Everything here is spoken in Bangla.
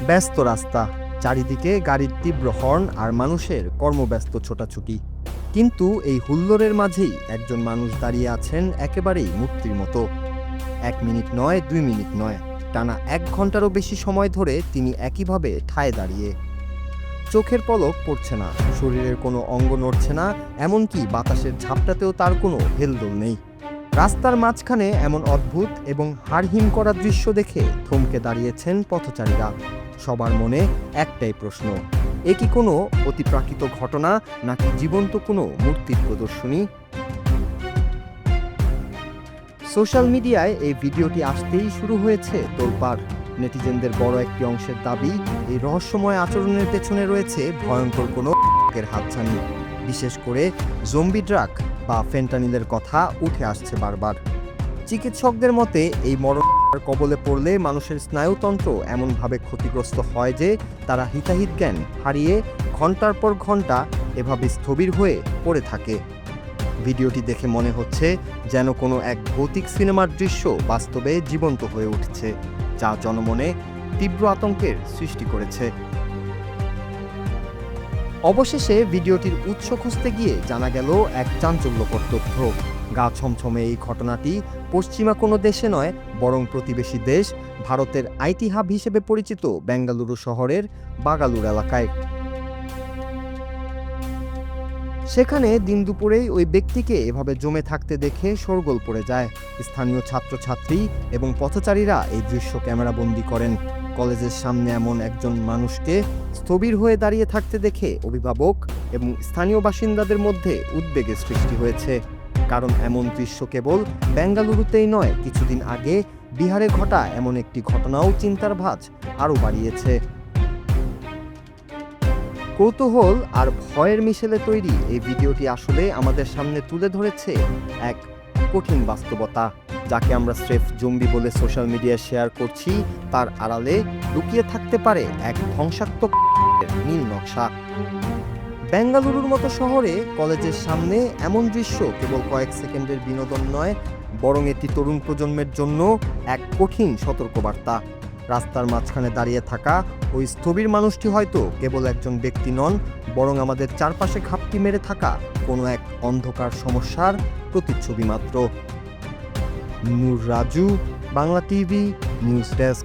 ব্যস্ত রাস্তা, চারিদিকে গাড়ির তীব্র হর্ন আর মানুষের কর্মব্যস্ত ছোটাছুটি। কিন্তু এই হুল্লোড়ের মাঝেই একজন মানুষ দাঁড়িয়ে আছেন একেবারেই মূর্তির মতো। 1 মিনিট নয়, 2 মিনিট নয়, টানা 1 ঘন্টারও বেশি সময় ধরে তিনি একইভাবে ঠায় দাঁড়িয়ে। চোখের পলক পড়ছে না, শরীরের কোনো অঙ্গ নড়ছে না, এমনকি বাতাসের ঝাপটাতেও তার কোনো হেলদোল নেই। রাস্তার মাঝখানে এমন অদ্ভুত এবং হাড়হিম করা দৃশ্য দেখে থমকে দাঁড়িয়েছেন পথচারীরা। সবার মনে একটাই প্রশ্ন, এ কি কোনো অতিপ্রাকৃত ঘটনা, নাকি জীবন্ত কোনো মূর্তির প্রদর্শনী? সোশ্যাল মিডিয়ায় এই ভিডিওটি আসতেই শুরু হয়েছে তোলপাড়। নেটিজেনদের বড় একটি অংশের দাবি, এই রহস্যময় আচরণের পেছনে রয়েছে ভয়ঙ্কর কোনো হাতছানি। বিশেষ করে জম্বি ড্রাগ বা ফেন্টানিলের কথা উঠে আসছে বারবার। চিকিৎসকদের মতে এই মরণের কবলে পড়লে মানুষের স্নায়ুতন্ত্র এমনভাবে ক্ষতিগ্রস্ত হয় যে তারা হিতাহিত জ্ঞান হারিয়ে ঘন্টার পর ঘন্টা এভাবে স্থবির হয়ে পড়ে থাকে। ভিডিওটি দেখে মনে হচ্ছে যেন কোনো এক ভৌতিক সিনেমার দৃশ্য বাস্তবে জীবন্ত হয়ে উঠছে, যা জনমনে তীব্র আতঙ্কের সৃষ্টি করেছে। অবশেষে ভিডিওটির উৎস খুঁজতে গিয়ে জানা গেল এক চাঞ্চল্যকর তথ্য। গা ছমছমে এই ঘটনাটি পশ্চিমা কোনো দেশে নয়, বরং প্রতিবেশী দেশ ভারতের আইটি হাব হিসেবে পরিচিত বেঙ্গালুরু শহরের বাগালুর এলাকায়। সেখানে দিন দুপুরেই ওই ব্যক্তিকে এভাবে জমে থাকতে দেখে শোরগোল পড়ে যায়। স্থানীয় ছাত্রছাত্রী এবং পথচারীরা এই দৃশ্য ক্যামেরাবন্দি করেন। কলেজের সামনে এমন একজন মানুষকে স্থবির হয়ে দাঁড়িয়ে থাকতে দেখে অভিভাবক এবং স্থানীয় বাসিন্দাদের মধ্যে উদ্বেগের সৃষ্টি হয়েছে। কারণ এমন দৃশ্য কেবল বেঙ্গালুরুতেই নয়, কিছুদিন আগে বিহারে ঘটা এমন একটি ঘটনাও চিন্তার ভাঁজ আরও বাড়িয়েছে। কৌতূহল আর ভয়ের মিশেলে তৈরি এই ভিডিওটি আসলে আমাদের সামনে তুলে ধরেছে এক কঠিন বাস্তবতা, যাকে আমরা স্রেফ জম্বি বলে সোশ্যাল মিডিয়ায় শেয়ার করছি, তার আড়ালে লুকিয়ে থাকতে পারে এক ধ্বংসাত্মক নীল নকশা। বেঙ্গালুরুর মতো শহরে কলেজের সামনে এমন দৃশ্য কেবল কয়েক সেকেন্ডের বিনোদন নয়, বরং এটি তরুণ প্রজন্মের জন্য এক কঠিন সতর্কবার্তা। রাস্তার মাঝখানে দাঁড়িয়ে থাকা ওই স্থবির মানুষটি হয়তো কেবল একজন ব্যক্তি নন, বরং আমাদের চারপাশে ঘাপটি মেরে থাকা কোনো এক অন্ধকার সমস্যার প্রতিচ্ছবি মাত্র। Nur Raju, Bangla TV, news desk.